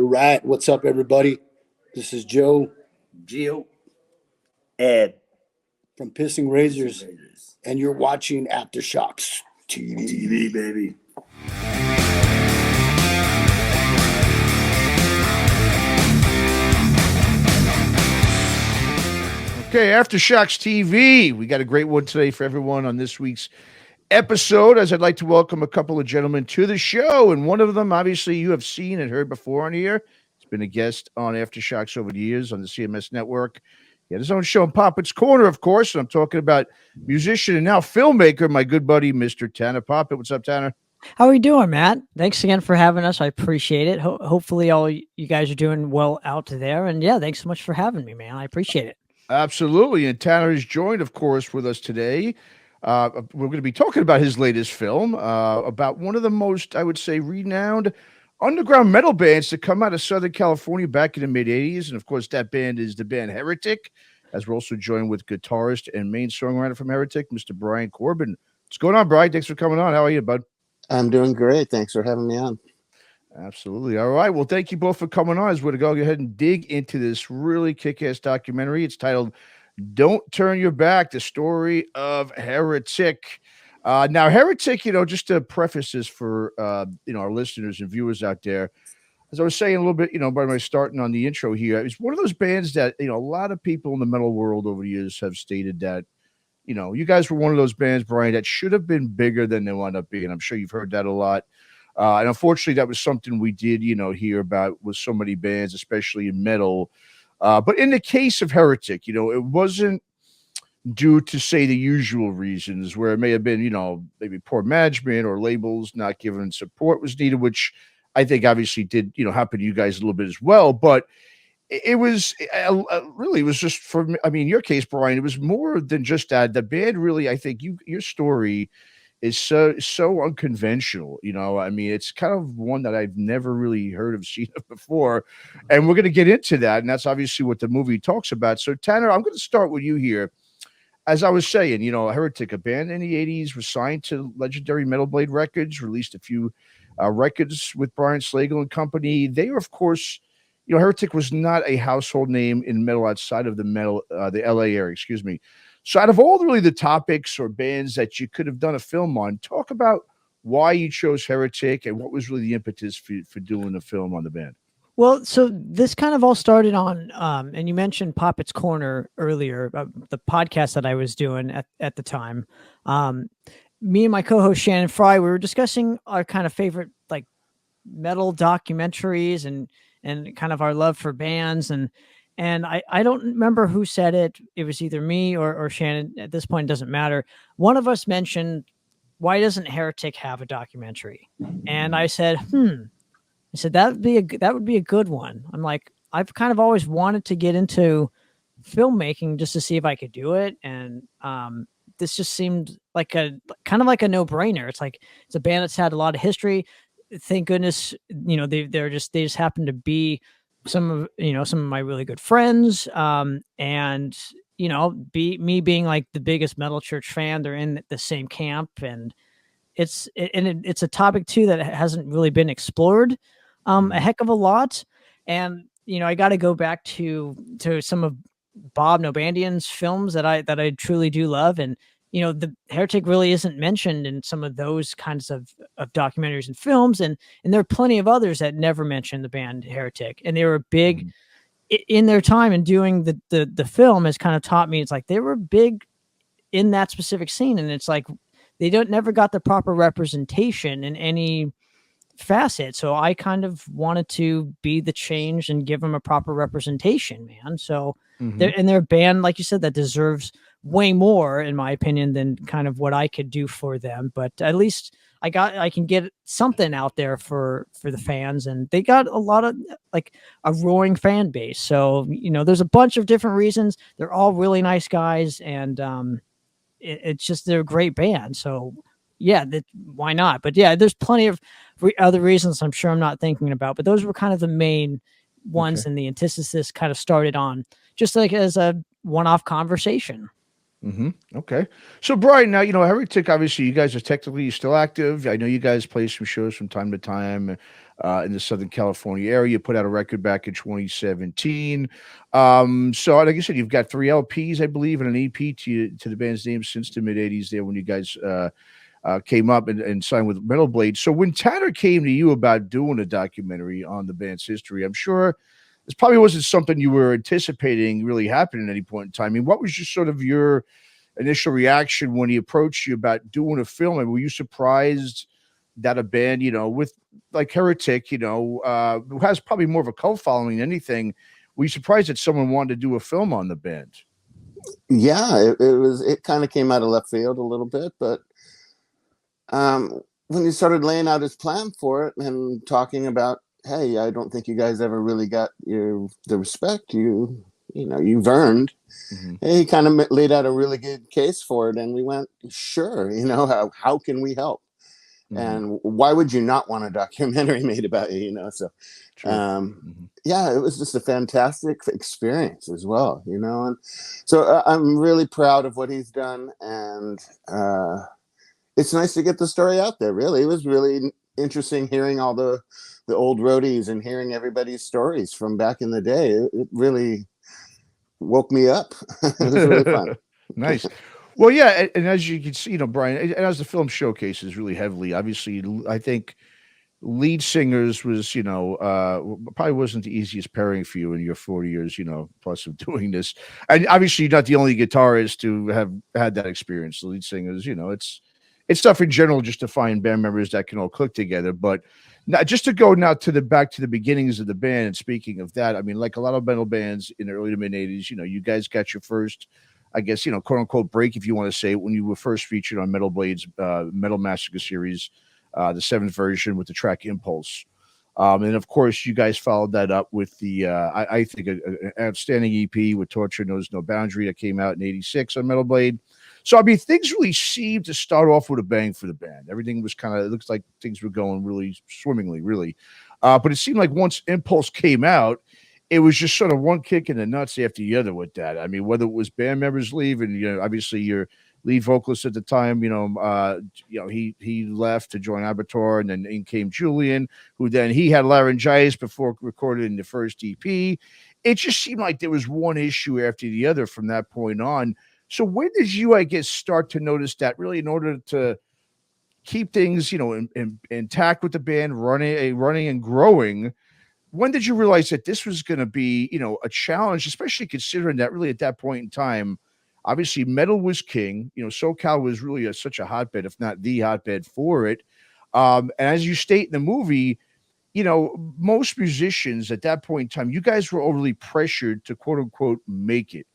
right. What's up, everybody? This is Joe Gio, Ed from Pissing Razors, and you're watching AFTERSHOCKS TV. TV, baby. Okay, AFTERSHOCKS TV. We got a great one today for everyone on this week's episode, as I'd like to welcome a couple of gentlemen to the show. And one of them, obviously, you have seen and heard before on here. He's been a guest on AFTERSHOCKS over the years on the CMS network. He had his own show in Poppitt's Corner, of course. And I'm talking about musician and now filmmaker, my good buddy, Mr. Tanner Poppitt. What's up, Tanner? How are we doing, Matt? Thanks again for having us. I appreciate it. Hopefully all you guys are doing well out there. And yeah, thanks so much for having me, man. I appreciate it. Absolutely. And Tanner is joined, of course, with us today. We're going to be talking about his latest film, about one of the most, I would say, renowned underground metal bands to come out of Southern California back in the mid-'80s. And, of course, that band is the band HERETIC, as we're also joined with guitarist and main songwriter from HERETIC, Mr. Brian Korban. What's going on, Brian? Thanks for coming on. How are you, bud? I'm doing great. Thanks for having me on. Absolutely. All right. Well, thank you both for coming on. As we're going to go ahead and dig into this really kick-ass documentary. It's titled Don't Turn Your Back, The Story of Heretic. Now, Heretic, just to preface this for, our listeners and viewers out there, as I was saying a little bit, by my starting on the intro here, it's one of those bands that, a lot of people in the metal world over the years have stated that, you guys were one of those bands, Brian, that should have been bigger than they wound up being. I'm sure you've heard that a lot. And unfortunately, that was something we did, hear about with so many bands, especially in metal. But in the case of HERETIC, it wasn't due to, say, the usual reasons where it may have been, maybe poor management or labels not giving support was needed, which I think obviously did, happen to you guys a little bit as well. But it was really, it was just for me. I mean, your case, Brian, it was more than just that. The band really, I think your story is so unconventional. I mean, it's kind of one that I've never really heard of, seen of before. And we're going to get into that. And that's obviously what the movie talks about. So, Tanner, I'm going to start with you here. As I was saying, HERETIC, a band in the 80s, was signed to legendary Metal Blade Records, released a few records with Brian Slagel and company. They were, of course, HERETIC was not a household name in metal outside of the LA area, excuse me. So out of all really the topics or bands that you could have done a film on, talk about why you chose HERETIC and what was really the impetus for doing a film on the band. Well, so this kind of all started on, and you mentioned Poppitt's Corner earlier, the podcast that I was doing at the time. Me and my co-host Shannon Fry, we were discussing our kind of favorite like metal documentaries and kind of our love for bands. And I don't remember who said it. It was either me or Shannon. At this point, it doesn't matter. One of us mentioned, why doesn't HERETIC have a documentary? And I said, I said, that would be a good one. I'm like, I've kind of always wanted to get into filmmaking just to see if I could do it. And this just seemed like kind of like a no-brainer. It's like, it's a band that's had a lot of history. Thank goodness, they just happen to be some of my really good friends. And me being like the biggest Metal Church fan, they're in the same camp, and it's a topic too that hasn't really been explored a heck of a lot. And I got to go back to some of Bob Nobandian's films that I truly do love, and the HERETIC really isn't mentioned in some of those kinds of documentaries and films. And there are plenty of others that never mention the band HERETIC. And they were big in their time, and doing the film has kind of taught me, it's like they were big in that specific scene. And it's like, they never got the proper representation in any facet. So I kind of wanted to be the change and give them a proper representation, man. So they're a band, like you said, that deserves way more, in my opinion, than kind of what I could do for them. But at least I can get something out there for the fans, and they got a lot of like a roaring fan base. So, there's a bunch of different reasons. They're all really nice guys, and it's just, they're a great band. So yeah, why not? But yeah, there's plenty of other reasons I'm sure I'm not thinking about, but those were kind of the main ones. Okay. And the antithesis kind of started on just like as a one-off conversation. Okay. So Brian, now, HERETIC, obviously you guys are technically still active. I know you guys play some shows from time to time. in the Southern California area. You put out a record back in 2017. So like I said, you've got 3 LPs, I believe, and an EP to the band's name since the mid 80s there when you guys came up and signed with Metal Blade. So when Tanner came to you about doing a documentary on the band's history, I'm sure this probably wasn't something you were anticipating really happening at any point in time. I mean, what was just sort of your initial reaction when he approached you about doing a film? I mean, were you surprised that a band, with like Heretic, who has probably more of a cult following than anything, were you surprised that someone wanted to do a film on the band? Yeah, it kind of came out of left field a little bit, but when he started laying out his plan for it and talking about, hey, I don't think you guys ever really got the respect you've earned. Mm-hmm. He kind of laid out a really good case for it, and we went, sure, how can we help? Mm-hmm. And why would you not want a documentary made about you? So yeah, it was just a fantastic experience as well, and so I'm really proud of what he's done, and it's nice to get the story out there. Really, it was really interesting hearing all the old roadies and hearing everybody's stories from back in the day. It really woke me up. It was really fun. Nice. Well, yeah, and as you can see, Brian, and as the film showcases really heavily, obviously, I think lead singers was, probably wasn't the easiest pairing for you in your 40 years, plus of doing this. And obviously, you're not the only guitarist to have had that experience. The lead singers, it's tough in general just to find band members that can all click together. But now, just to go now back to the beginnings of the band, and speaking of that, I mean, like a lot of metal bands in the early to mid 80s, you guys got your first, I guess, quote unquote break, if you want to say it, when you were first featured on Metal Blade's Metal Massacre series, the 7th version with the track Impulse. And of course, you guys followed that up with the, I think, an outstanding EP with Torture Knows No Boundary that came out in '86 on Metal Blade. So, I mean, things really seemed to start off with a bang for the band. Everything was kind of, it looks like things were going really swimmingly, really. But it seemed like once Impulse came out, it was just sort of one kick in the nuts after the other with that. I mean, whether it was band members leaving, obviously your lead vocalist at the time, he left to join Abertor, and then in came Julian, who then he had laryngitis before recording the first EP. It just seemed like there was one issue after the other from that point on. So when did you, I guess, start to notice that really in order to keep things, intact with the band, running and growing, when did you realize that this was going to be, a challenge, especially considering that really at that point in time, obviously metal was king, SoCal was really such a hotbed, if not the hotbed for it. And as you state in the movie, most musicians at that point in time, you guys were overly pressured to quote unquote make it,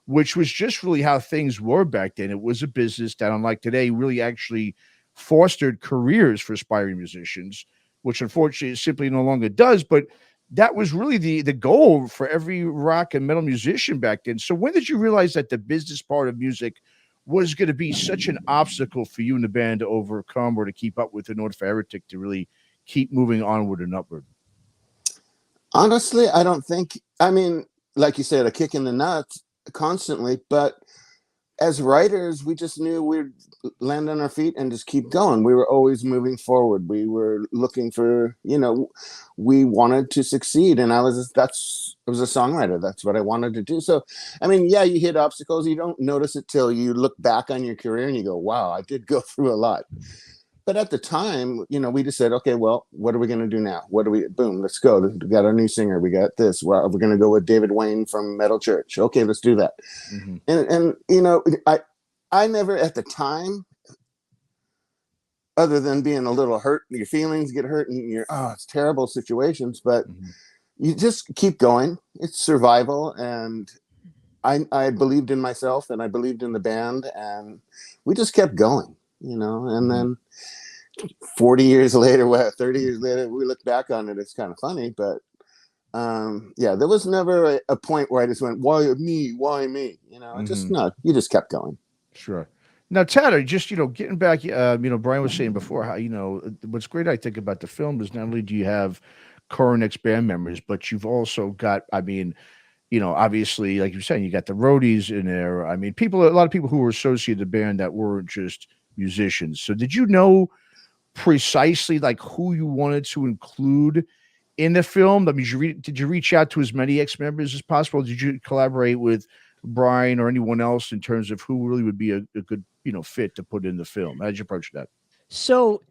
which was just really how things were back then. It was a business that, unlike today, really actually fostered careers for aspiring musicians, which unfortunately simply no longer does. But that was really the goal for every rock and metal musician back then. So when did you realize that the business part of music was going to be such an obstacle for you and the band to overcome or to keep up with in order for Heretic to really keep moving onward and upward? Honestly, I don't think, I mean, like you said, a kick in the nuts constantly, but as writers, we just knew we'd land on our feet and just keep going. We were always moving forward. We were looking for, we wanted to succeed. And I was a songwriter. That's what I wanted to do. So, I mean, yeah, you hit obstacles. You don't notice it till you look back on your career and you go, wow, I did go through a lot. But at the time, we just said, okay, well, what are we going to do now? Boom, let's go. We got our new singer. We got this. We're going to go with David Wayne from Metal Church. Okay, let's do that. Mm-hmm. And I never at the time, other than being a little hurt, your feelings get hurt and it's terrible situations, but you just keep going. It's survival. And I believed in myself and I believed in the band and we just kept going, and then 40 years later, 30 years later, we look back on it, it's kind of funny, but there was never a point where I just went, why me? You just kept going. Sure. Now, Tanner, just, getting back, Brian was saying before how, what's great, I think, about the film is not only do you have current ex-band members, but you've also got, obviously, like you're saying, you got the roadies in there. I mean, a lot of people who were associated with the band that weren't just musicians. So did you know precisely like who you wanted to include in the film? I mean, did you reach out to as many ex-members as possible? Did you collaborate with Brian or anyone else in terms of who really would be a good, fit to put in the film? How did you approach that? So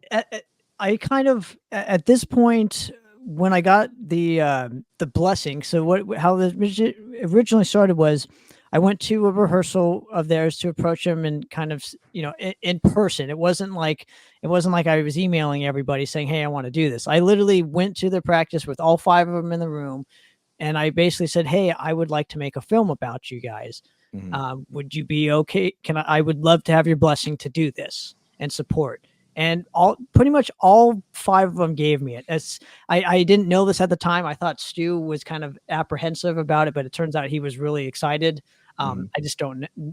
I kind of at this point, when I got the blessing. So how this originally started was, I went to a rehearsal of theirs to approach them and kind of, in person. It wasn't like I was emailing everybody saying, "Hey, I want to do this." I literally went to the practice with all 5 of them in the room, and I basically said, "Hey, I would like to make a film about you guys. Would you be okay? I would love to have your blessing to do this and support." And pretty much all 5 of them gave me it. I didn't know this at the time. I thought Stu was kind of apprehensive about it, but it turns out he was really excited. I just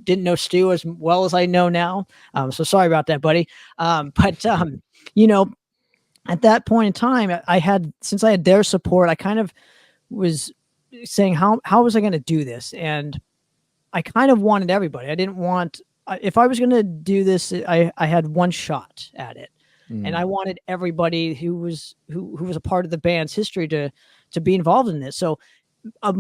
didn't know Stu as well as I know now. So sorry about that, buddy. But at that point in time, since I had their support, I kind of was saying, how was I going to do this? And I kind of wanted everybody. I didn't want, if I was going to do this, I had one shot at it. And I wanted everybody who was a part of the band's history to be involved in this. So a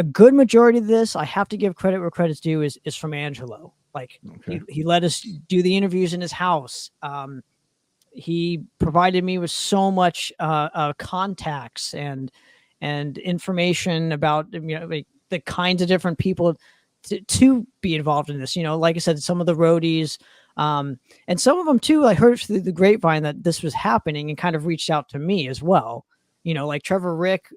good majority of this, I have to give credit where credit's due, is from Angelo. Like, he let us do the interviews in his house. He provided me with so much contacts and information about the kinds of different people to be involved in this. Like I said, some of the roadies, and some of them too, I heard through the grapevine that this was happening and kind of reached out to me as well. Like Trevor Rick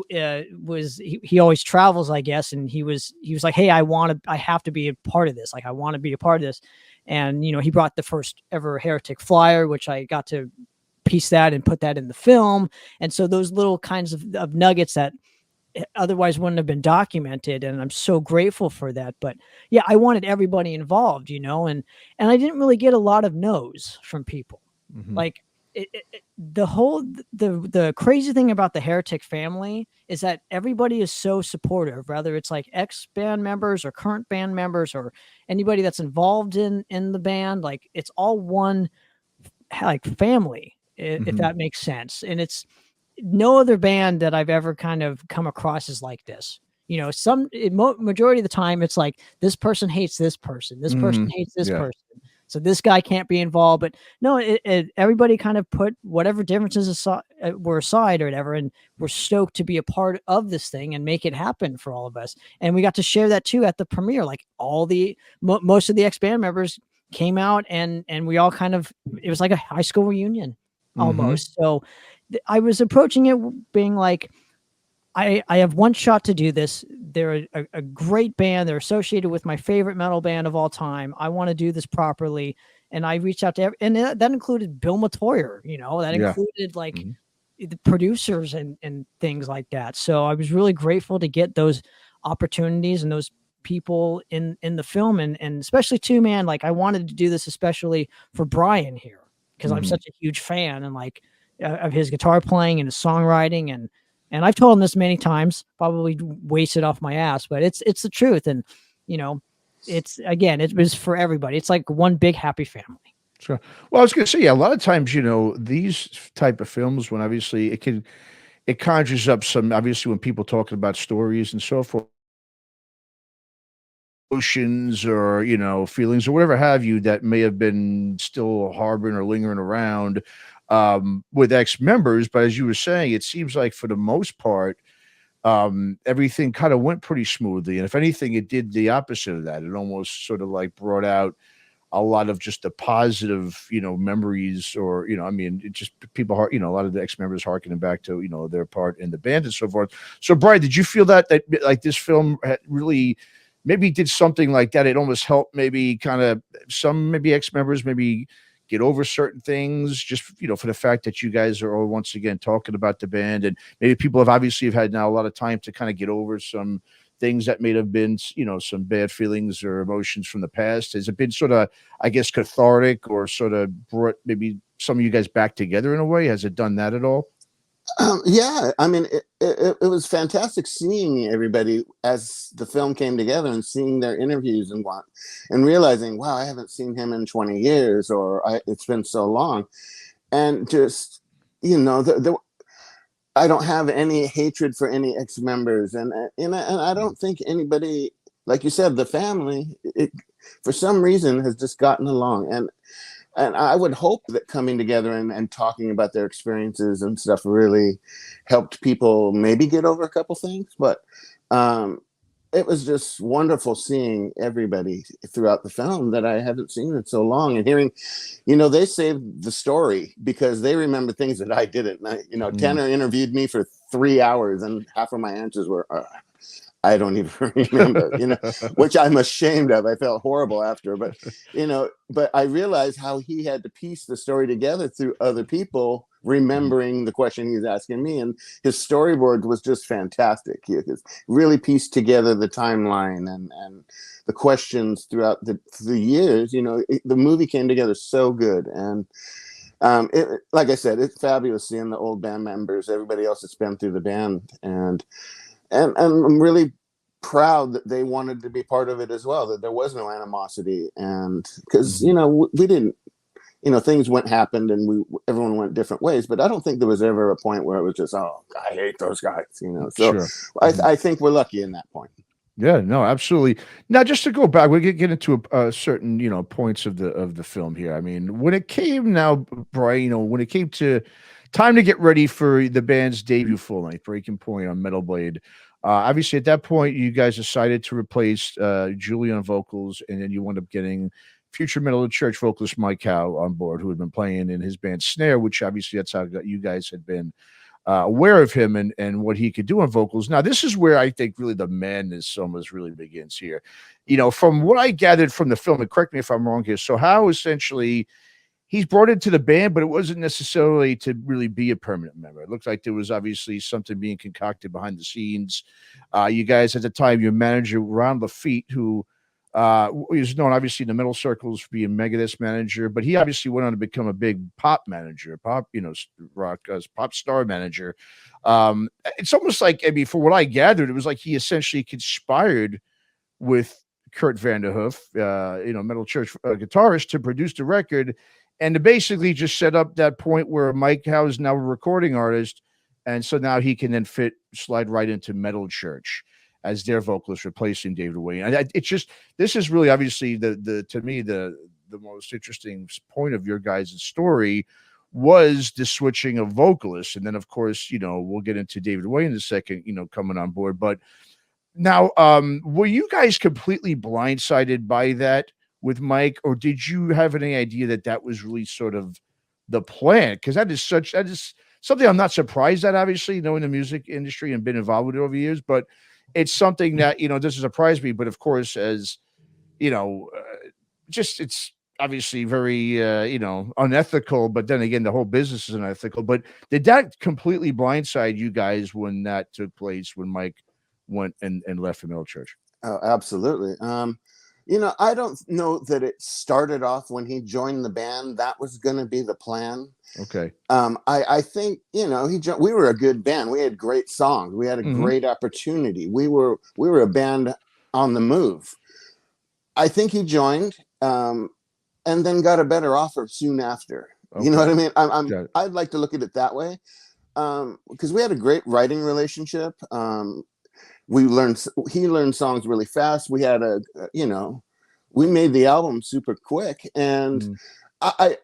he always travels, I guess, and he was like, "Hey, I have to be a part of this. Like, I want to be a part of this." And he brought the first ever Heretic flyer, which I got to piece that and put that in the film. And so those little kinds of nuggets that otherwise wouldn't have been documented, and I'm so grateful for that. But yeah, I wanted everybody involved, and I didn't really get a lot of no's from people. Like, the crazy thing about the Heretic family is that everybody is so supportive, whether it's like ex band members or current band members or anybody that's involved in the band. Like, it's all one like family, if that makes sense. And it's no other band that I've ever kind of come across is like this. Majority of the time it's like, this person hates this person, this person hates this person, so this guy can't be involved. But no, everybody kind of put whatever differences were aside or whatever, and we're stoked to be a part of this thing and make it happen for all of us. And we got to share that too at the premiere. Like, most of the ex-band members came out, and we all kind of, it was like a high school reunion almost. So I was approaching it being like, I have one shot to do this. They're a great band. They're associated with my favorite metal band of all time. I want to do this properly. And I reached out to and that included Bill Matoyer, that included like the producers and things like that. So I was really grateful to get those opportunities and those people in the film, and especially too, man, like, I wanted to do this especially for Brian here, because I'm such a huge fan and like of his guitar playing and his songwriting, and I've told him this many times, probably wasted off my ass, but it's the truth. And it was for everybody. It's like one big happy family. Sure. Well, I was going to say, a lot of times, these type of films, when obviously it conjures up some, obviously when people talking about stories and so forth, emotions or, feelings or whatever have you, that may have been still harboring or lingering around with ex-members. But as you were saying, it seems like for the most part, everything kind of went pretty smoothly. And if anything, it did the opposite of that. It almost sort of like brought out a lot of just the positive, memories, or, it just people, a lot of the ex-members harkening back to, their part in the band and so forth. So, Brian, did you feel that like this film had really maybe did something like that? It almost helped maybe kind of some maybe ex-members maybe get over certain things, just, for the fact that you guys are all once again talking about the band, and maybe people have had now a lot of time to kind of get over some things that may have been, some bad feelings or emotions from the past. Has it been sort of, I guess, cathartic, or sort of brought maybe some of you guys back together in a way? Has it done that at all? Yeah, I mean, it was fantastic seeing everybody as the film came together, and seeing their interviews and realizing, wow, I haven't seen him in 20 years, or it's been so long. and just, you know, I don't have any hatred for any ex-members, and I don't think anybody, like you said, the family, for some reason has just gotten along, and I would hope that coming together and talking about their experiences and stuff really helped people maybe get over a couple things. But it was just wonderful seeing everybody throughout the film that I haven't seen in so long, and hearing, you know, they saved the story because they remember things that I didn't. Tanner interviewed me for 3 hours, and half of my answers were, I don't even remember, which I'm ashamed of. I felt horrible after, but I realized how he had to piece the story together through other people remembering the question he was asking me, and his storyboard was just fantastic. He really pieced together the timeline and the questions throughout the years. The movie came together so good, and like I said, it's fabulous seeing the old band members, everybody else that's been through the band, and I'm really proud that they wanted to be part of it as well, that there was no animosity, and because we didn't, things happened and everyone went different ways, but I don't think there was ever a point where it was just, oh, I hate those guys, so Sure. I think we're lucky in that point. Yeah, no, absolutely. Now, just to go back, we get into a certain, points of the film here. I mean, when it came now, Brian, when it came to time to get ready for the band's debut full length, Breaking Point on Metal Blade, obviously at that point, you guys decided to replace Julie on vocals, and then you wound up getting future Metal of the Church vocalist Mike Howe on board, who had been playing in his band Snare, which obviously that's how you guys had been aware of him and what he could do on vocals. Now, this is where I think really the madness almost really begins here. From what I gathered from the film, and correct me if I'm wrong here, so Howe essentially, he's brought into the band, but it wasn't necessarily to really be a permanent member. It looked like there was obviously something being concocted behind the scenes. You guys at the time, your manager, Ron Lafitte, who is known obviously in the metal circles for being Megadeth's manager, but he obviously went on to become a big pop manager, rock pop star manager. It's almost like, I mean, for what I gathered, it was like he essentially conspired with Kurt Vanderhoof, Metal Church guitarist, to produce the record, and to basically just set up that point where Mike Howe is now a recording artist, and so now he can then slide right into Metal Church as their vocalist, replacing David Wayne. And this is really obviously to me the most interesting point of your guys' story was the switching of vocalists, and then of course we'll get into David Wayne in a second, coming on board. But now, were you guys completely blindsided by that with Mike, or did you have any idea that was really sort of the plan? Because that is something I'm not surprised at, obviously, knowing the music industry and been involved with it over the years, but it's something that, doesn't surprise me. But of course, as it's obviously very, unethical, but then again, the whole business is unethical. But did that completely blindside you guys when that took place, when Mike went and left the Metal Church? Oh, absolutely. I don't know that it started off when he joined the band. That was going to be the plan. Okay. I think, we were a good band. We had great songs. We had a great opportunity. We were a band on the move. I think he joined, and then got a better offer soon after. Okay. You know what I mean? I'd like to look at it that way. Because we had a great writing relationship. He learned songs really fast. We had we made the album super quick, and I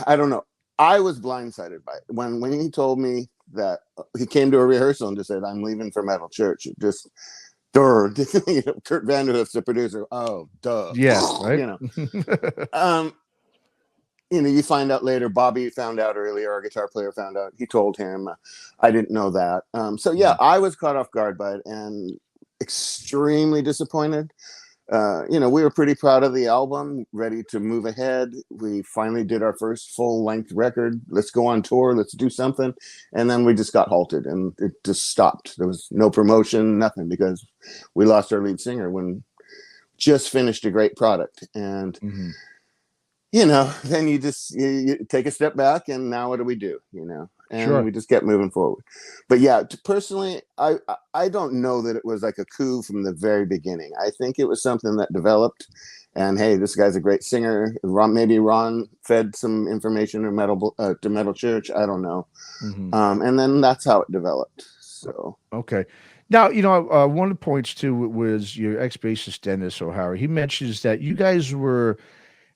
don't know. I was blindsided by it when he told me that he came to a rehearsal and just said, "I'm leaving for Metal Church." It just, Kurt Vanderhoof's the producer. Oh, duh. Yeah, right. You find out later. Bobby found out earlier. Our guitar player found out. He told him. I didn't know that. So yeah, I was caught off guard by it and extremely disappointed. We were pretty proud of the album, ready to move ahead. We finally did our first full-length record. Let's go on tour. Let's do something. And then we just got halted, and it just stopped. There was no promotion, nothing, because we lost our lead singer when just finished a great product. And then you take a step back, and now what do we do? and Sure. we just kept moving forward. But yeah, personally, I don't know that it was like a coup from the very beginning. I think it was something that developed, and hey, this guy's a great singer. Maybe Ron fed some information to Metal Church. I don't know. And then that's how it developed. So okay. Now, one of the points too was your ex-bassist Dennis O'Hara. He mentions that you guys were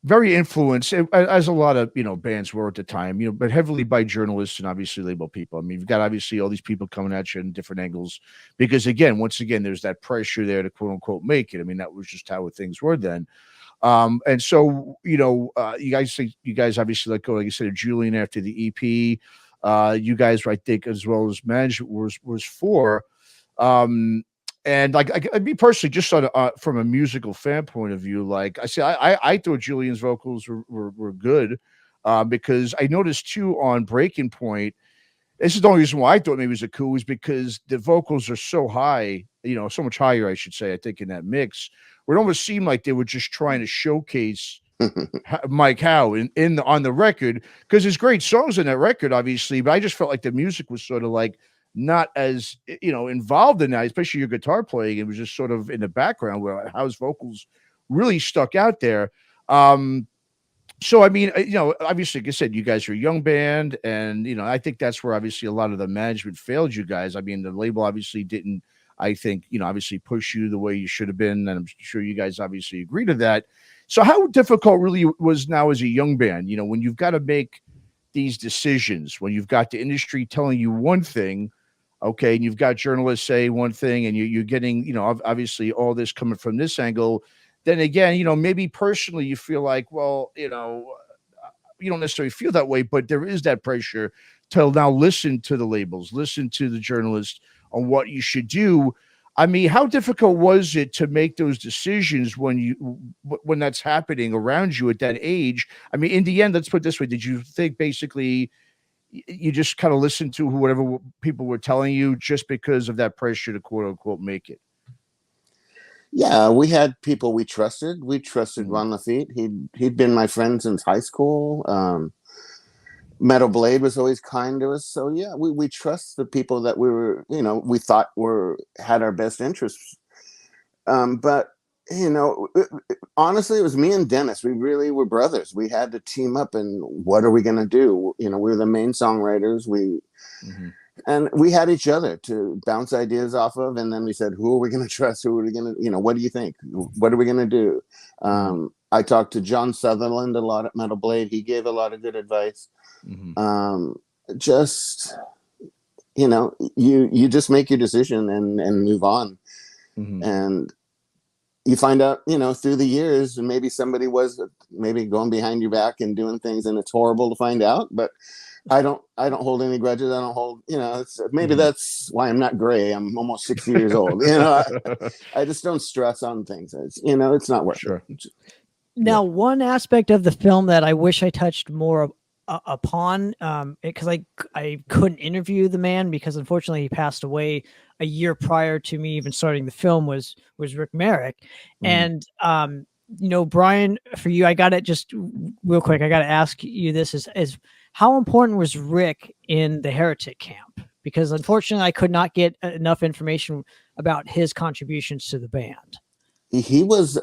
very influenced, as a lot of bands were at the time, but heavily by journalists and obviously label people. I mean, you've got obviously all these people coming at you in different angles because, once again, there's that pressure there to quote unquote make it. I mean, that was just how things were then. And so you guys obviously let go, like you said, of Julian after the EP. You guys, I think, as well as management was for. And like me personally, just from a musical fan point of view, like I say, I thought Julian's vocals were good, because I noticed too on Breaking Point. This is the only reason why I thought maybe it was a coup, is because the vocals are so high, so much higher, I should say, I think, in that mix, where it almost seemed like they were just trying to showcase Mike Howe on the record, because there's great songs in that record, obviously, but I just felt like the music was sort of like not as involved in that, especially your guitar playing. It was just sort of in the background, where Howe's vocals really stuck out there. So I mean, obviously, like I said, you guys are a young band, and I think that's where obviously a lot of the management failed you guys. I mean, the label obviously didn't, I think, obviously push you the way you should have been, and I'm sure you guys obviously agree to that. So how difficult really was now as a young band, when you've got to make these decisions, when you've got the industry telling you one thing, okay, and you've got journalists say one thing, and you're getting, obviously all this coming from this angle. Then again, maybe personally you feel like, well, you don't necessarily feel that way, but there is that pressure to now listen to the labels, listen to the journalists on what you should do. I mean, how difficult was it to make those decisions when that's happening around you at that age? I mean, in the end, let's put it this way: did you think basically you just kind of listened to whatever people were telling you just because of that pressure to quote unquote make it? yeah, we had people we trusted. We trusted Ron Lafitte. He'd been my friend since high school. Metal Blade was always kind to us. So yeah, we trust the people that we thought had our best interests. But honestly, it was me and Dennis. We really were brothers. We had to team up, and what are we going to do? We were the main songwriters. And we had each other to bounce ideas off of. And then we said, who are we going to trust? Who are we going to, what do you think? What are we going to do? I talked to John Sutherland a lot at Metal Blade. He gave a lot of good advice. Just, you just make your decision and move on. And you find out, through the years, and maybe somebody was maybe going behind your back and doing things, and it's horrible to find out, but I don't hold any grudges. I don't hold, maybe that's why I'm not gray. I'm almost 60 years old. I just don't stress on things. It's not worth it. Now, one aspect of the film that I wish I touched more upon, because I couldn't interview the man because unfortunately he passed away a year prior to me even starting the film, was Rick Merrick. And, Brian, for you, I got it just real quick. I got to ask you this is how important was Rick in the Heretic camp? Because unfortunately I could not get enough information about his contributions to the band. He was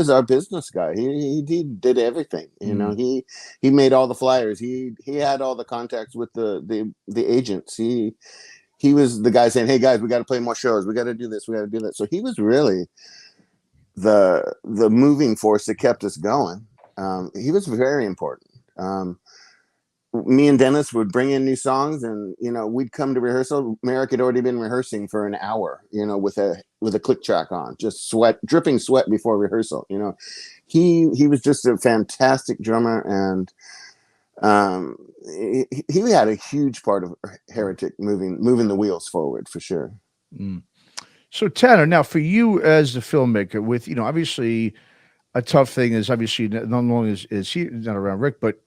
our business guy. He did everything. He made all the flyers. He had all the contacts with the agents. He was the guy saying, hey guys, we got to play more shows. We got to do this. We got to do that. So he was really the moving force that kept us going. He was very important. Me and Dennis would bring in new songs, and we'd come to rehearsal. Merrick had already been rehearsing for an hour, with a click track on, just dripping sweat before rehearsal. He was just a fantastic drummer, and he had a huge part of Heretic moving the wheels forward for sure. So Tanner, now for you as a filmmaker, with obviously a tough thing is obviously not only is he not around Rick, but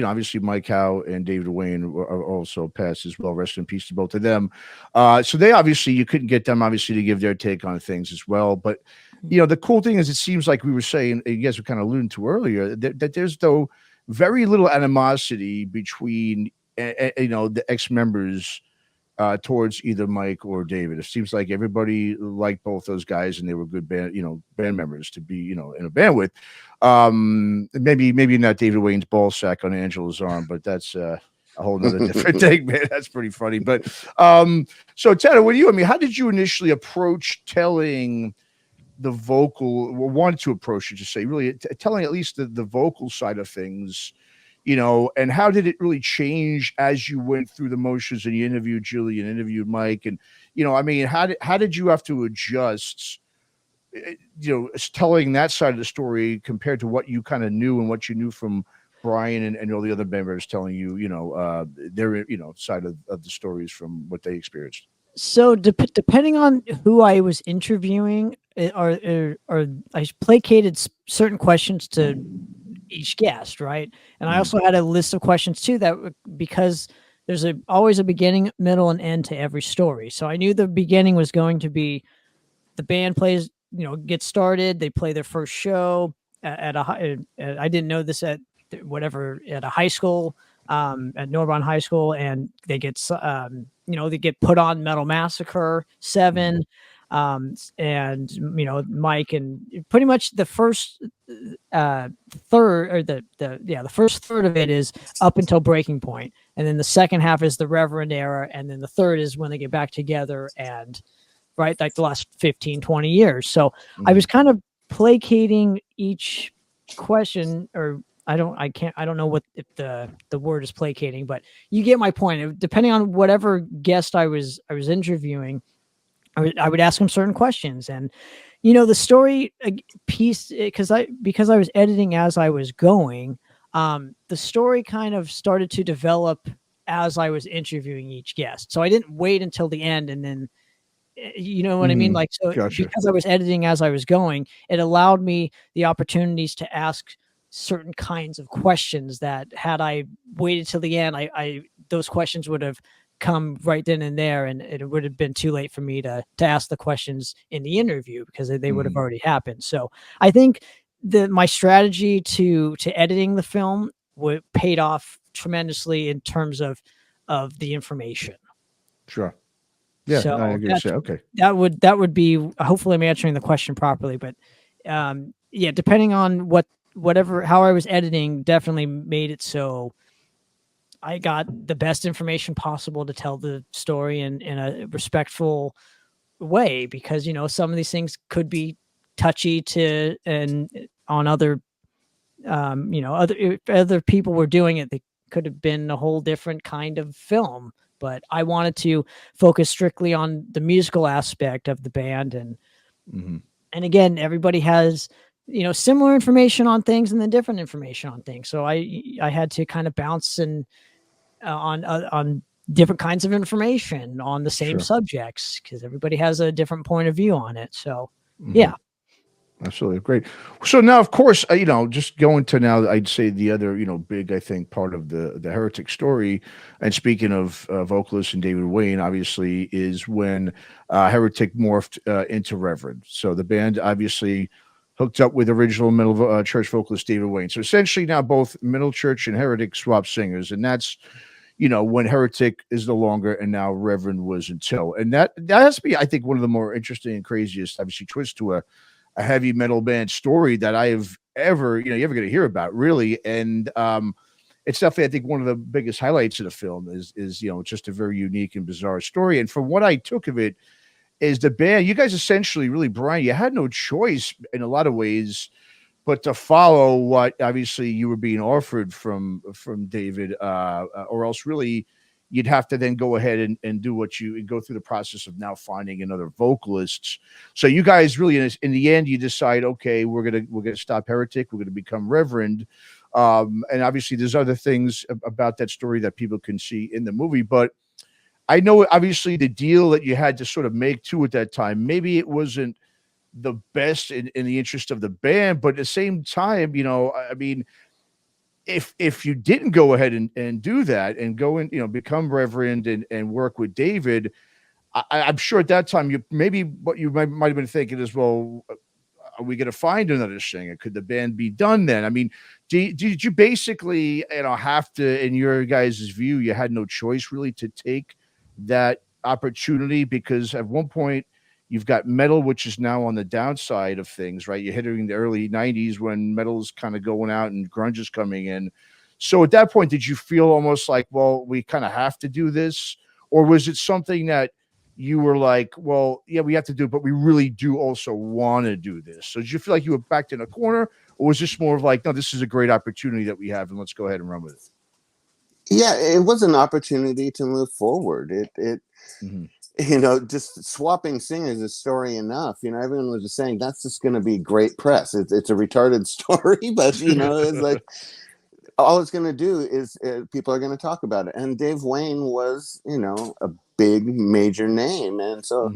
obviously Mike Howe and David Wayne are also passed as well. Rest in peace to both of them. So they obviously, you couldn't get them obviously to give their take on things as well. But the cool thing is, it seems like we were saying, you guys were kind of alluding to earlier, that there's though very little animosity between you know, the ex-members towards either Mike or David? It seems like everybody liked both those guys, and they were good band, you know, band members to be, you know, in a band with. Maybe not David Wayne's ball sack on Angela's arm, but that's a whole nother different thing, man. That's pretty funny. But so Tanner, what do you? I mean, how did you initially approach telling the vocal? Well, wanted to approach it to say really telling at least the vocal side of things. You know, and how did it really change as you went through the motions and you interviewed Julie and interviewed Mike? And, you know, I mean, how did you have to adjust, you know, telling that side of the story compared to what you kind of knew and what you knew from Brian and all the other members telling you, you know, their, you know, side of the stories from what they experienced? So depending on who I was interviewing, or I placated certain questions to each guest, right? And I also had a list of questions too because there's always a beginning, middle, and end to every story. So I knew the beginning was going to be the band plays, you know, gets started, they play their first show at I didn't know this at a high school, at Norborn High School, and they get you know, they get put on Metal Massacre 7. And you know, Mike, and pretty much the first third, or the first third of it is up until breaking point, and then the second half is the Reverend era, and then the third is when they get back together, and right, like the last 15-20 years. So I was kind of placating each question, or I don't know what if the word is placating, but you get my point. Depending on whatever guest I was interviewing, I would ask him certain questions. And, you know, the story piece, because I was editing as I was going, the story kind of started to develop as I was interviewing each guest. So I didn't wait until the end and then, you know what I mean? Like, so Gotcha. Because I was editing as I was going, it allowed me the opportunities to ask certain kinds of questions that had I waited till the end, those questions would have come right then and there, and it would have been too late for me to ask the questions in the interview because they would have already happened. So I think my strategy to editing the film paid off tremendously in terms of the information. Sure. Yeah. So I agree. Okay. That would be, hopefully I'm answering the question properly, but yeah, depending on how I was editing definitely made it so I got the best information possible to tell the story in a respectful way, because, you know, some of these things could be touchy and on other, you know, if other people were doing it, they could have been a whole different kind of film, but I wanted to focus strictly on the musical aspect of the band. And, and again, everybody has, you know, similar information on things and then different information on things. So I had to kind of bounce on different kinds of information on the same subjects, because everybody has a different point of view on it. So yeah. Absolutely. Great. So now, of course, you know, just going to now, I'd say the other, you know, big, I think, part of the Heretic story, and speaking of vocalist and David Wayne, obviously, is when Heretic morphed into Reverend. So the band obviously hooked up with original Middle Church vocalist David Wayne. So essentially now both Middle Church and Heretic swap singers, and that's, you know, when Heretic is no longer, and now Reverend was until. And that has to be, I think, one of the more interesting and craziest, obviously, twists to a heavy metal band story that I have ever, you know, you're ever going to hear about, really. And it's definitely, I think, one of the biggest highlights of the film is, you know, just a very unique and bizarre story. And from what I took of it, is the band, you guys essentially, really, Brian, you had no choice in a lot of ways but to follow what obviously you were being offered from David, or else really you'd have to then go ahead and do what you go through the process of now finding another vocalist. So you guys really, in the end, you decide, okay, we're gonna stop Heretic, we're gonna become Reverend. And obviously there's other things about that story that people can see in the movie, but I know obviously the deal that you had to sort of make too at that time, maybe it wasn't the best in the interest of the band, but at the same time, you know, I mean, if you didn't go ahead and do that and go and, you know, become Reverend and work with David, I'm sure at that time what you might have been thinking is, well, are we going to find another singer? Could the band be done then? I mean, did you basically, have to, in your guys' view, you had no choice really to take that opportunity? Because at one point you've got metal, which is now on the downside of things, right? You're hitting the early 90s when metal's kind of going out and grunge is coming in. So at that point, did you feel almost like, well, we kind of have to do this? Or was it something that you were like, well, yeah, we have to do it, but we really do also want to do this? So did you feel like you were backed in a corner, or was this more of like, no, this is a great opportunity that we have, and let's go ahead and run with it? Yeah, it was an opportunity to move forward. Just swapping singers is story enough. Everyone was just saying that's just going to be great press. It's a retarded story, but it's like all it's going to do is people are going to talk about it. And Dave Wayne was, a big major name, and so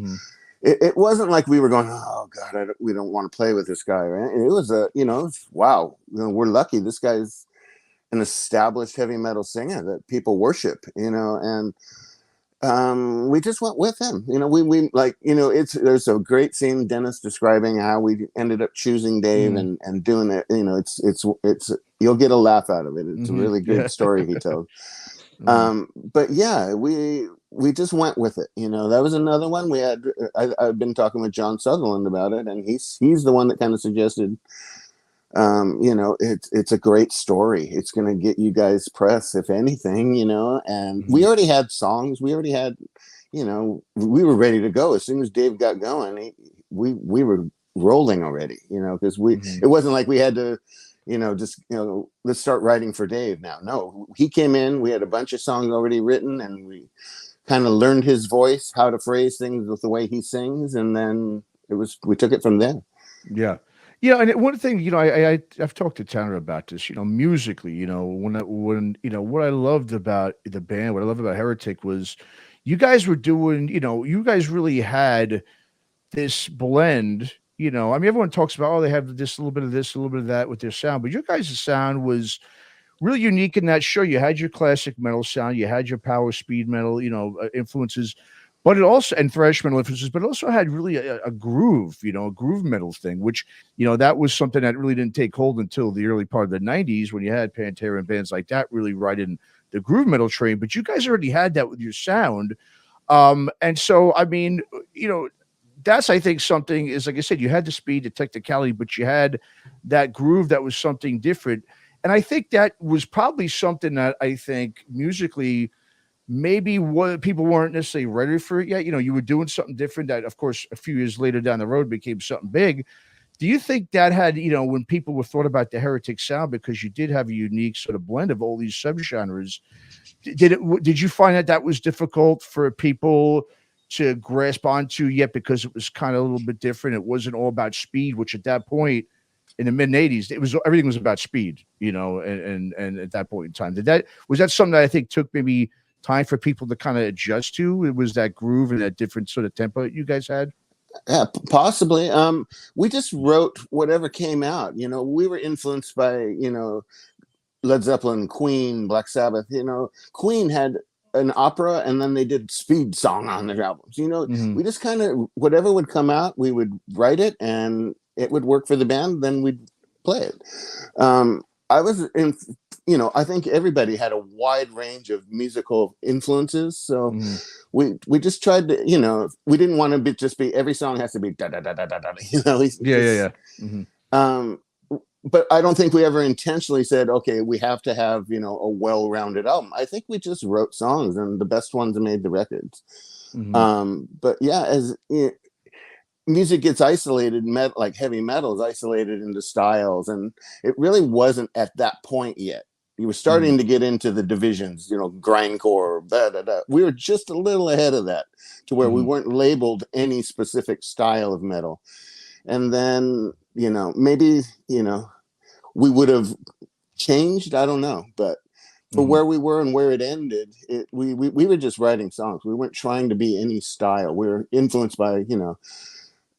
it wasn't like we were going, oh God, we don't want to play with this guy. Right? It was wow, we're lucky. This guy's an established heavy metal singer that people worship, and we just went with him. We like, there's a great scene, Dennis describing how we ended up choosing Dave and doing it. It's you'll get a laugh out of it. It's a really good story he told. But yeah, we just went with it. That was another one we had. I've been talking with John Sutherland about it, and he's the one that kind of suggested, it's a great story. It's going to get you guys press, if anything, and we already had songs. We already had, we were ready to go. As soon as Dave got going, we were rolling already, because it wasn't like we had to, let's start writing for Dave now. No, he came in, we had a bunch of songs already written, and we kind of learned his voice, how to phrase things with the way he sings. And then we took it from there. Yeah. Yeah, and one thing, I've talked to Tanner about this, musically, when what I loved about the band, what I loved about Heretic was you guys were doing, you guys really had this blend, everyone talks about, they have this, a little bit of this, a little bit of that with their sound, but your guys' sound was really unique in that. Sure, you had your classic metal sound, you had your power speed metal, influences, but it also, and thrash metal influences, but it also had really a groove, a groove metal thing, which, that was something that really didn't take hold until the early part of the 90s when you had Pantera and bands like that really riding the groove metal train. But you guys already had that with your sound. And so, I mean, that's, I think, something is, like I said, you had the speed, the technicality, but you had that groove that was something different. And I think that was probably something that I think musically, maybe what people weren't necessarily ready for it yet. You were doing something different that, of course, a few years later down the road became something big. Do you think that had, when people were thought about the Heretic sound, because you did have a unique sort of blend of all these subgenres, did you find that was difficult for people to grasp onto yet, because it was kind of a little bit different? It wasn't all about speed, which at that point in the mid 80s, everything was about speed, and at that point in time, was that something that I think took maybe time for people to kind of adjust to? It was that groove and that different sort of tempo that you guys had? Yeah, possibly. We just wrote whatever came out. We were influenced by, Led Zeppelin, Queen, Black Sabbath. Queen had an opera, and then they did speed song on their albums. We just kind of, whatever would come out, we would write it, and it would work for the band. Then we'd play it. I was in, I think everybody had a wide range of musical influences. So we just tried to, we didn't want to just be, every song has to be da da da da da da. Yeah. But I don't think we ever intentionally said, okay, we have to have, a well-rounded album. I think we just wrote songs, and the best ones made the records. But yeah, as music gets isolated, like heavy metal is isolated into styles, and it really wasn't at that point yet. You were starting to get into the divisions, grindcore, da, da, da. We were just a little ahead of that, to where we weren't labeled any specific style of metal. And then, maybe, we would have changed. I don't know. But for where we were and where it ended, we were just writing songs. We weren't trying to be any style. We were influenced by,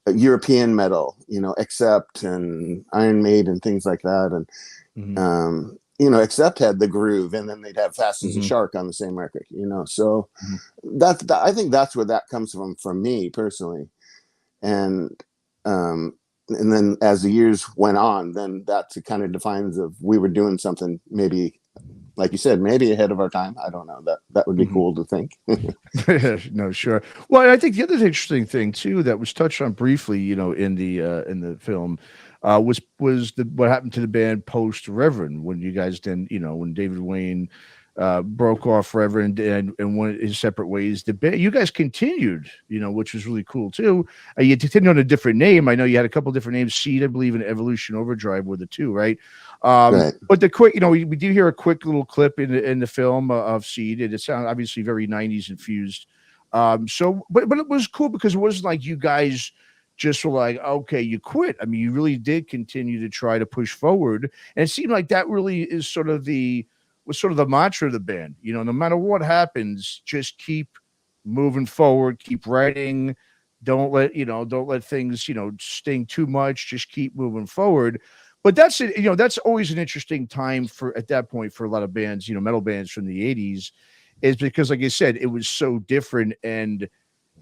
European metal, Accept and Iron Maiden and things like that. And, Accept had the groove, and then they'd have Fast as a Shark on the same record, So I think that's where that comes from me personally. And and then as the years went on, then that kind of defines of we were doing something maybe, like you said, maybe ahead of our time. I don't know. That would be cool to think. No, sure. Well, I think the other interesting thing too that was touched on briefly, you know, in the film, was what happened to the band post Reverend, when you guys then, you know, when David Wayne broke off Reverend and went his separate ways. The band, you guys continued, you know, which was really cool too. You continued on a different name. I know you had a couple different names. Seed, I believe, and Evolution Overdrive were the two, right? Right. But the quick, you know, we do hear a quick little clip in the film of Seed, and it sounds obviously very 90s infused. So, but it was cool because it wasn't like you guys just were like, okay, you quit. I mean, you really did continue to try to push forward, and it seemed like that really is sort of the mantra of the band. You know, no matter what happens, just keep moving forward, keep writing. Don't let things, you know, sting too much. Just keep moving forward. But that's it. You know, that's always an interesting time at that point for a lot of bands, you know, metal bands from the 80s, is because, like I said, it was so different, and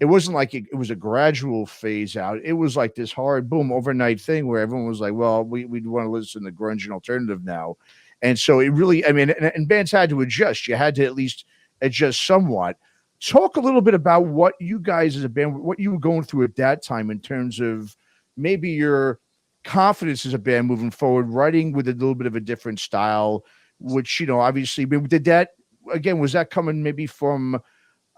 it wasn't like it was a gradual phase out. It was like this hard boom overnight thing where everyone was like, well, we want to listen to grunge and alternative now. And so it really, I mean, and bands had to adjust. You had to at least adjust somewhat. Talk a little bit about what you guys as a band, what you were going through at that time in terms of maybe your confidence as a band moving forward, writing with a little bit of a different style, which, you know, obviously, did that, again, was that coming maybe from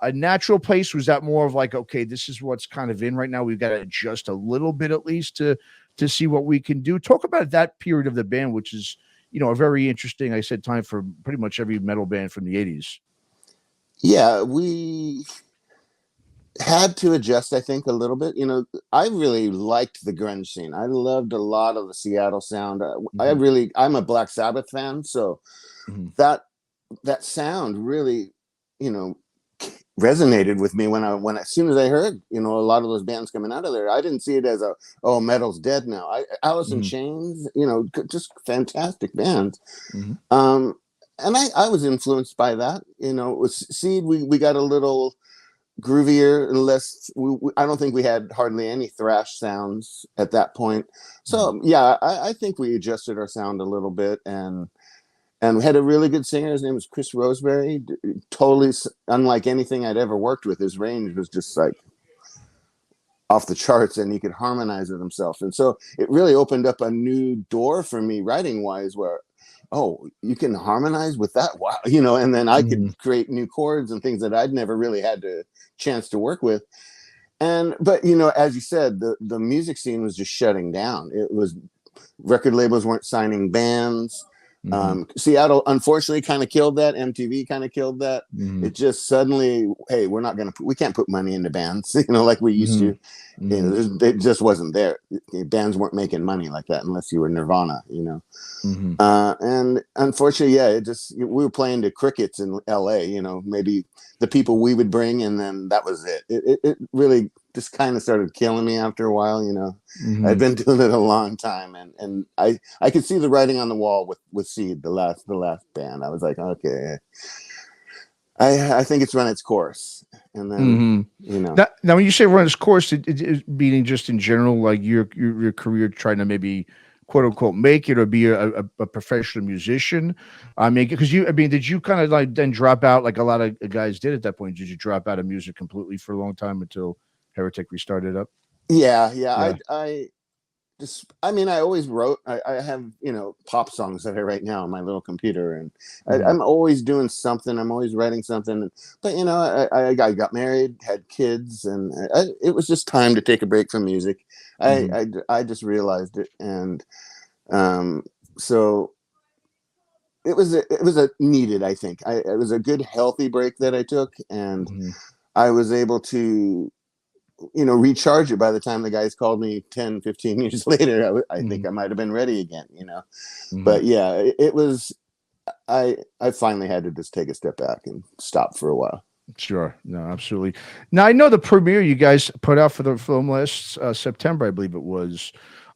a natural place? Was that more of like, okay, this is what's kind of in right now, we've got to adjust a little bit at least to see what we can do? Talk about that period of the band, which is, you know, a very interesting, I said, time for pretty much every metal band from the 80s. Yeah, we had to adjust, I think, a little bit. You know, I really liked the grunge scene. I loved a lot of the Seattle sound. I'm a Black Sabbath fan, so that sound really, you know, resonated with me when as soon as I heard, you know, a lot of those bands coming out of there. I didn't see it as metal's dead now. Alice in Chains, you know, just fantastic bands. And I was influenced by that. You know, with Seed, we got a little groovier and less. I don't think we had hardly any thrash sounds at that point. So yeah, I think we adjusted our sound a little bit, and we had a really good singer. His name was Chris Roseberry. Totally unlike anything I'd ever worked with. His range was just like off the charts, and he could harmonize with himself. And so it really opened up a new door for me writing wise, where, oh, you can harmonize with that. Wow. You know, and then I could create new chords and things that I'd never really had the chance to work with. But, you know, as you said, the music scene was just shutting down. It was, record labels weren't signing bands. Seattle, unfortunately, kind of killed that. MTV kind of killed that. It just suddenly, hey, we can't put money into bands, you know, like we used to. You know, it just wasn't there. Bands weren't making money like that unless you were Nirvana, you know. And unfortunately, yeah, we were playing to crickets in LA, you know, maybe the people we would bring, and then that was it. It really just kind of started killing me after a while, you know. I'd been doing it a long time, and I could see the writing on the wall with Seed, the last band. I was like, okay, I think it's run its course. And then you know, now when you say run its course, it meaning just in general, like your career trying to maybe quote unquote make it or be a professional musician. I mean, because did you kind of like then drop out like a lot of guys did at that point? Did you drop out of music completely for a long time until Heretic restarted up? Yeah. I always wrote. I have, you know, pop songs that I write now on my little computer, and I'm always doing something. I'm always writing something. But, you know, I got married, had kids, and it was just time to take a break from music. I just realized it, and so it was a needed. I think it was a good, healthy break that I took, and I was able to, you know, recharge it by the time the guys called me 10, 15 years later. I think I might have been ready again, you know. But yeah, it was, I finally had to just take a step back and stop for a while. Sure. No, absolutely. Now, I know the premiere you guys put out for the film last September, I believe it was.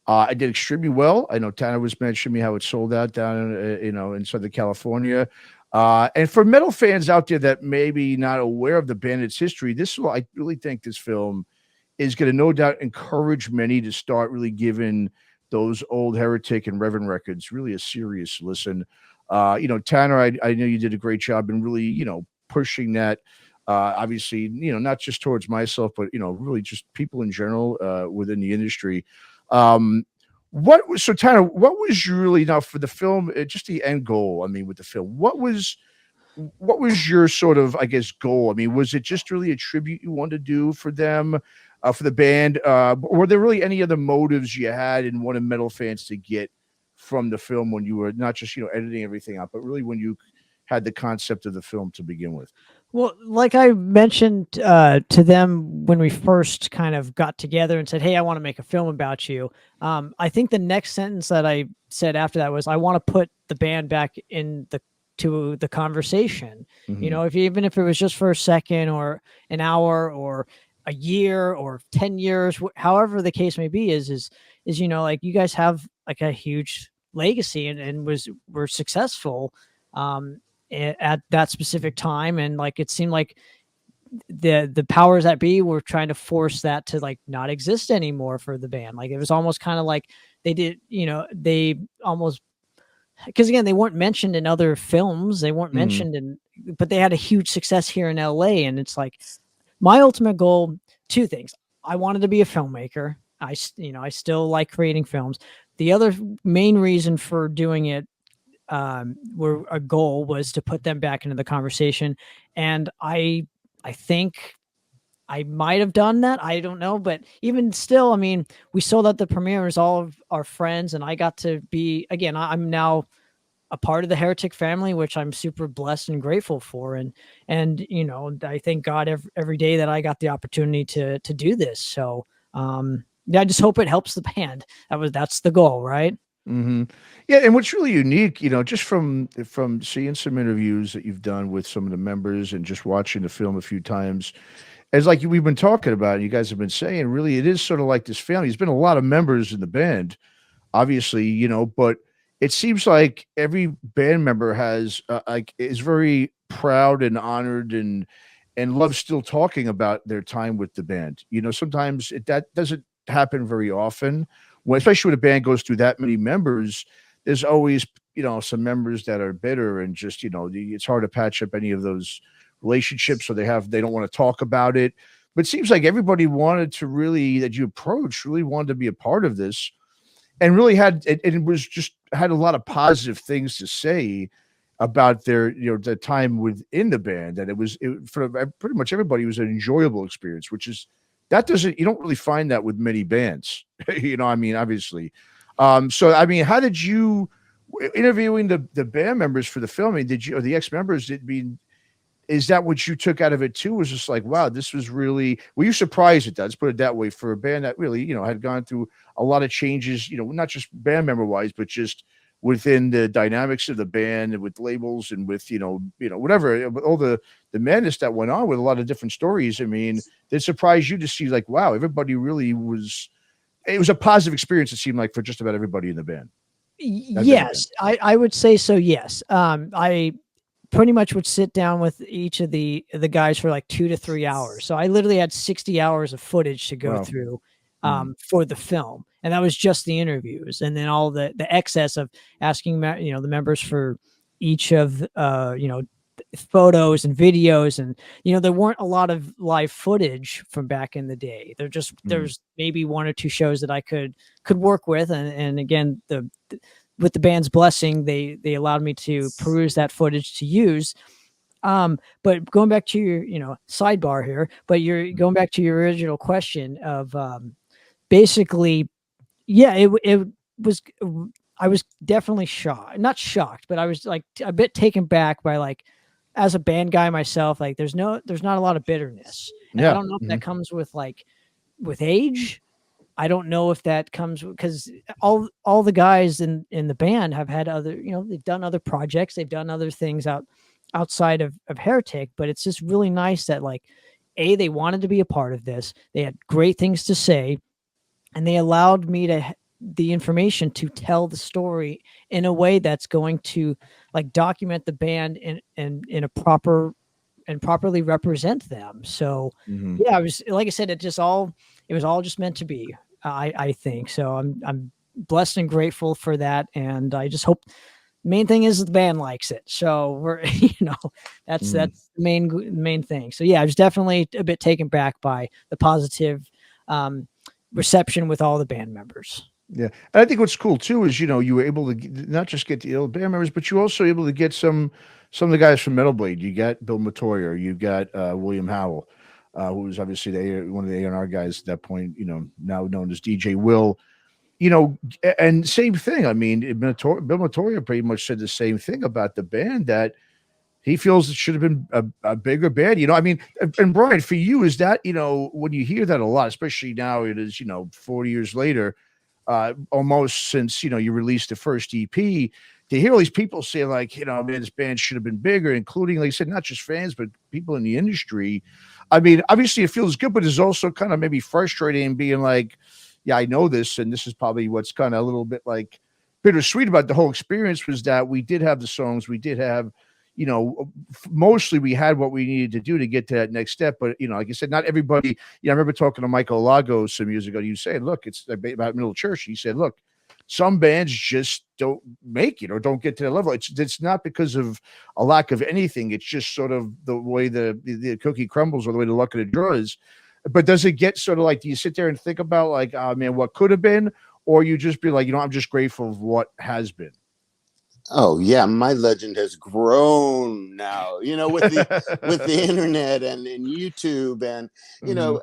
I did extremely well. I know Tanner was mentioning me how it sold out down in Southern California. And for metal fans out there that maybe not aware of the band, its history, I really think this film is going to no doubt encourage many to start really giving those old Heretic and Reverend records really a serious listen. Tanner, I know you did a great job in really, pushing that. Obviously, not just towards myself, but really just people in general within the industry. So Tanner, what was really now for the film, just the end goal? I mean, with the film, what was your sort of, I guess, goal? I mean, was it just really a tribute you wanted to do for them, for the band? Were there really any other motives you had and wanted metal fans to get from the film when you were not just, editing everything out, but really when you had the concept of the film to begin with? Well, like I mentioned to them when we first kind of got together and said, "Hey, I want to make a film about you." I think the next sentence that I said after that was, "I want to put the band back to the conversation." Mhm. Even if it was just for a second or an hour or a year or 10 years, however the case may be, is like you guys have like a huge legacy and were successful. At that specific time, and like it seemed like the powers that be were trying to force that to like not exist anymore for the band. Like it was almost kind of like they almost, because again they weren't mentioned in other films, they weren't Mhm. mentioned but they had a huge success here in LA. And it's like my ultimate goal, two things: I wanted to be a filmmaker. I still like creating films. The other main reason for doing it, where a goal was to put them back into the conversation. And I think I might have done that. I don't know, but even still, I mean, we sold out the premieres, all of our friends, and I got to be, again, I'm now a part of the Heretic family, which I'm super blessed and grateful for. And I thank God every day that I got the opportunity to do this. So, yeah, I just hope it helps the band. That's the goal, right? Hmm. Yeah, and what's really unique, just from seeing some interviews that you've done with some of the members and just watching the film a few times, as like we've been talking about, and you guys have been saying, really, it is sort of like this family. There's been a lot of members in the band, obviously, but it seems like every band member has is very proud and honored and loves still talking about their time with the band. Sometimes that doesn't happen very often. Especially when a band goes through that many members, there's always some members that are bitter and just it's hard to patch up any of those relationships, or they don't want to talk about it. But it seems like everybody wanted to really that you approached really wanted to be a part of this, and really had it was just had a lot of positive things to say about their the time within the band, that for pretty much everybody was an enjoyable experience, which is that doesn't you don't really find that with many bands. I mean, obviously. So I mean, how did you interviewing the band members for the filming, did you, or the ex-members, is that what you took out of it too? Was just like, wow, this was really, were you surprised at that? Let's put it that way, for a band that really, had gone through a lot of changes, not just band member wise, but just within the dynamics of the band and with labels and with, whatever, all the madness that went on with a lot of different stories. I mean, it surprised you to see like, wow, everybody really it was a positive experience, it seemed like, for just about everybody in the band. Yes, I would say so. Yes. I pretty much would sit down with each of the guys for like 2 to 3 hours. So I literally had 60 hours of footage to go Wow. through Mhm. for the film. And that was just the interviews. And then all the excess of asking, the members for each of, photos and videos. And, there weren't a lot of live footage from back in the day. There's maybe 1 or 2 shows that I could work with. And again, with the band's blessing, they allowed me to peruse that footage to use. But going back to your, sidebar here, but you're going back to your original question of, basically, yeah, it was, I was definitely not shocked, but I was like a bit taken back by, like, as a band guy myself, like there's not a lot of bitterness. And I Yeah. don't know if that comes with with age. I don't know if that comes because all the guys in the band have had other, they've done other projects, they've done other things outside of Heretic, but it's just really nice that, like, they wanted to be a part of this. They had great things to say, and they allowed me the information to tell the story in a way that's going to, like, document the band in a proper and properly represent them. So Mhm. yeah, I was, like I said, it just all it was all just meant to be. I think so. I'm blessed and grateful for that, and I just hope. Main thing is the band likes it, so we're that's the main thing. So yeah, I was definitely a bit taken back by the positive reception with all the band members. Yeah, and I think what's cool too is you were able to not just get the old band members, but you also able to get some of the guys from Metal Blade. You got Bill Matoyer, you got William Howell, who was obviously one of the A&R guys at that point. Now known as DJ Will. And same thing. I mean, Bill Matoyer pretty much said the same thing about the band, that he feels it should have been a bigger band. I mean, and Brian, for you, is that, when you hear that a lot, especially now it is, 40 years later, almost since, you released the first EP, to hear all these people say like, man, this band should have been bigger, including, like I said, not just fans, but people in the industry. I mean, obviously it feels good, but it's also kind of maybe frustrating being like, yeah, I know this, and this is probably what's kind of a little bit like bittersweet about the whole experience, was that we did have the songs, we did have, mostly we had what we needed to do to get to that next step. But, like I said, not everybody, I remember talking to Michael Lagos some years ago, you said, look, it's about Middle Church. He said, look, some bands just don't make it or don't get to that level. It's not because of a lack of anything. It's just sort of the way the cookie crumbles, or the way the luck of the draw is. But does it get sort of like, do you sit there and think about like, oh man, what could have been? Or you just be like, I'm just grateful of what has been? Oh yeah, my legend has grown now, with the internet and YouTube, and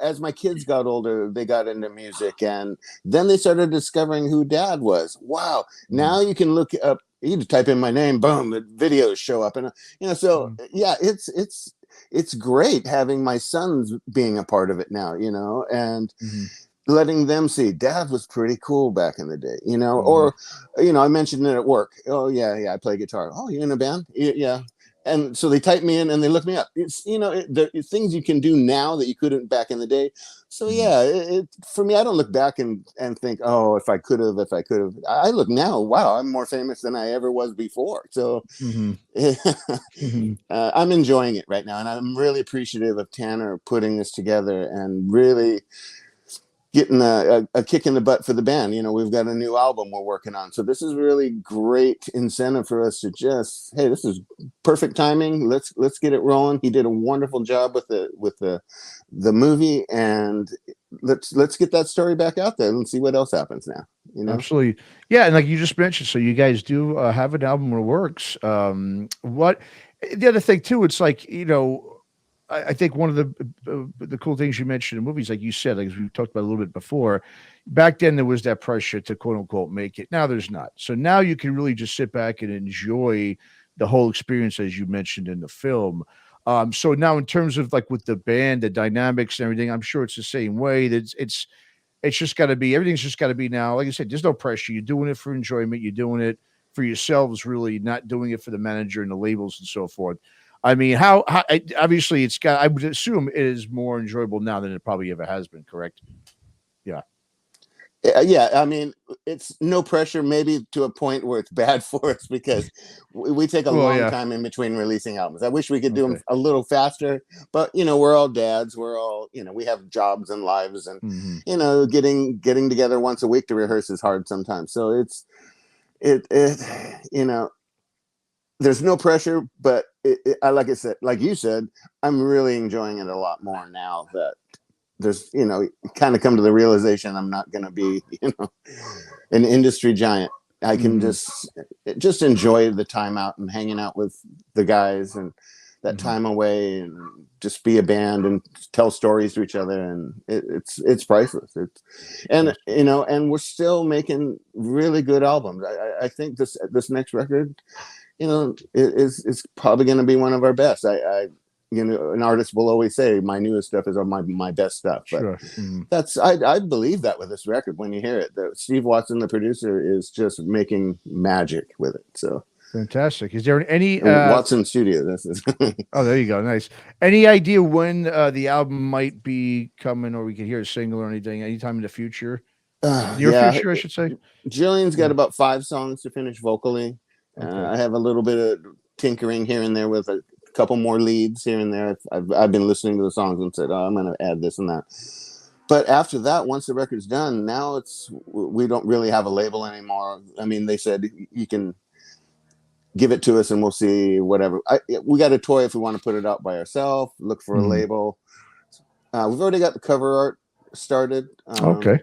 as my kids got older, they got into music, and then they started discovering who Dad was. Wow. Now you can look up, you can type in my name, boom, the videos show up, and so yeah, it's great having my sons being a part of it now, and letting them see Dad was pretty cool back in the day, or, I mentioned it at work. Oh yeah, I play guitar. Oh, you're in a band? Yeah. And so they type me in and they look me up. It's, it's things you can do now that you couldn't back in the day. So yeah, for me, I don't look back and think, oh, if I could have. I look now, wow, I'm more famous than I ever was before. So I'm enjoying it right now. And I'm really appreciative of Tanner putting this together and really getting a kick in the butt for the band. We've got a new album we're working on, so this is really great incentive for us to just, hey, this is perfect timing. Let's get it rolling. He did a wonderful job with the movie, and let's get that story back out there and see what else happens now. Absolutely, yeah. And like you just mentioned, so you guys do have an album in the works. What the other thing too? It's like I think one of the cool things you mentioned in movies, like you said, like as we talked about a little bit before, back then there was that pressure to quote unquote make it. Now there's not. So now you can really just sit back and enjoy the whole experience, as you mentioned in the film. So now in terms of like with the band, the dynamics and everything, I'm sure it's the same way. That it's just got to be, everything's just got to be now. Like I said, there's no pressure. You're doing it for enjoyment. You're doing it for yourselves, really, not doing it for the manager and the labels and so forth. I mean, how obviously it's got, I would assume it is more enjoyable now than it probably ever has been, correct? Yeah. Yeah. I mean, it's no pressure, maybe to a point where it's bad for us, because we take a long time in between releasing albums. I wish we could do them a little faster, but we're all dads. We're all, we have jobs and lives, and, getting together once a week to rehearse is hard sometimes. So there's no pressure, but like I said, like you said, I'm really enjoying it a lot more now that there's, kind of come to the realization I'm not going to be, an industry giant. I can just enjoy the time out and hanging out with the guys, and that time away, and just be a band and tell stories to each other. And it's priceless. And we're still making really good albums. I think this next record, is probably going to be one of our best. An artist will always say my newest stuff is my best stuff, but I believe that with this record. When you hear it, Steve Watson, the producer, is just making magic with it. So fantastic. Is there any Watson Studio? This is oh, there you go. Nice. Any idea when the album might be coming, or we could hear a single or anything anytime in the future? Future, I should say. Jillian's got about 5 songs to finish vocally. I have a little bit of tinkering here and there with a couple more leads here and there. I've been listening to the songs and said, oh, I'm going to add this and that. But after that, once the record's done, now we don't really have a label anymore. I mean, they said you can give it to us and we'll see whatever. We got a toy if we want to put it out by ourselves, look for a label. We've already got the cover art started. Okay.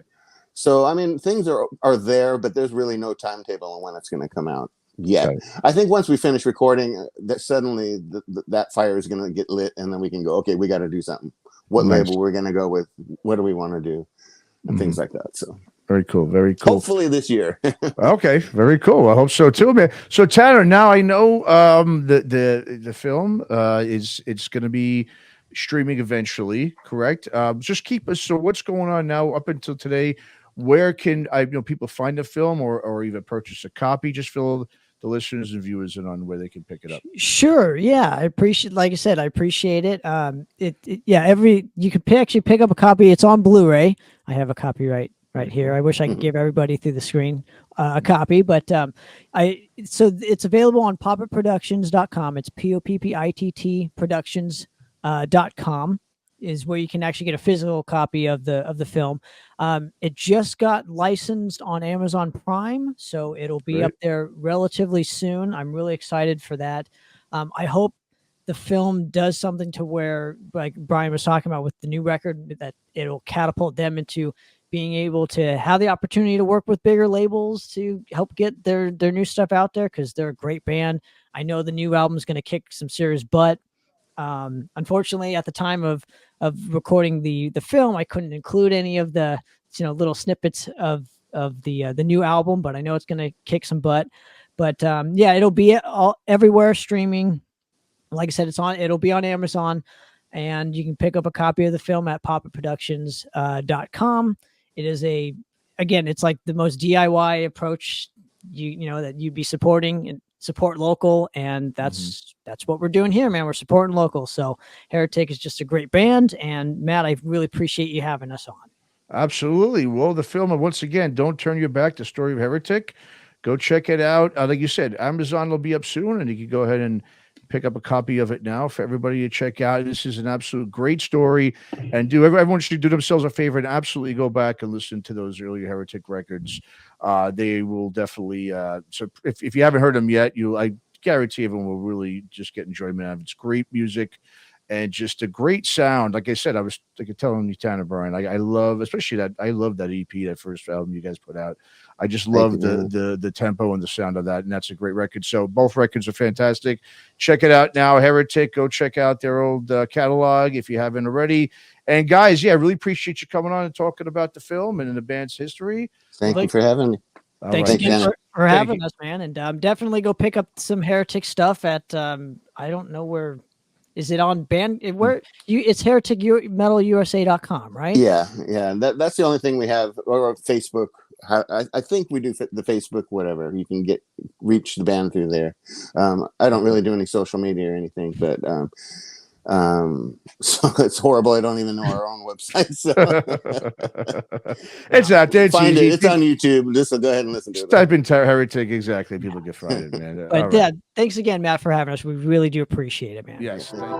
So, I mean, things are there, but there's really no timetable on when it's going to come out yet. Okay. I think once we finish recording, that suddenly that fire is going to get lit, and then we can go, okay, we got to do something. What label we're going to go with? What do we want to do? And things like that. So very cool. Very cool. Hopefully this year. Okay, very cool. I hope so too, man. So Tanner, now I know the film it's going to be streaming eventually, correct? Just keep us. So what's going on now up until today? Where can people find the film or even purchase a copy? Just fill the listeners and viewers in on where they can pick it up. Sure. Yeah. I appreciate, like I said, I appreciate it. You could actually pick up a copy. It's on Blu-ray. I have a copy right here. I wish I could give everybody through the screen a copy, but so it's available on poppittproductions.com. It's POPPITT productions.com is where you can actually get a physical copy of the film. It just got licensed on Amazon Prime, so it'll be up there relatively soon. I'm really excited for that. I hope the film does something to where, like Brian was talking about with the new record, that it'll catapult them into being able to have the opportunity to work with bigger labels to help get their new stuff out there, because they're a great band. I know the new album is going to kick some serious butt. Unfortunately, at the time of recording the film, I couldn't include any of the little snippets of the new album, but I know it's going to kick some butt. But yeah, it'll be everywhere streaming. Like I said, it'll be on Amazon, and you can pick up a copy of the film at poppittproductions.com. It is it's like the most DIY approach that you'd be supporting, and support local, and that's what we're doing here, man. We're supporting local. So HERETIC is just a great band, and Matt, I really appreciate you having us on. Absolutely. Well, the film, and once again, Don't Turn Your Back, The Story of Heretic. Go check it out. Like you said, Amazon will be up soon, and you can go ahead and pick up a copy of it now for everybody to check out. This is an absolute great story, and everyone should do themselves a favor and absolutely go back and listen to those earlier HERETIC records. They will definitely. So if you haven't heard them yet, I guarantee everyone will really just get enjoyment out of it. It's great music and just a great sound. Like I said, I was telling you, Tanner, Brian, I love, especially I love that EP, that first album you guys put out. I just love the tempo and the sound of that, and that's a great record. So both records are fantastic. Check it out now, HERETIC. Go check out their old catalog if you haven't already. And guys, I really appreciate you coming on and talking about the film and the band's history. Thank you for having me. Thanks again for having us, man. And definitely go pick up some HERETIC stuff at I don't know where. Is it on band? It's HERETICMetalUSA.com, right? Yeah. That's the only thing we have, or Facebook. I think we do the Facebook, whatever. You can reach the band through there. I don't really do any social media or anything, but so it's horrible. I don't even know our own website. So it's out there. Find it. It's on YouTube. Just go ahead and listen to it. Type in HERETIC. Exactly. People get fried, man. But yeah, thanks again, Matt, for having us. We really do appreciate it, man. Yes. Thank you.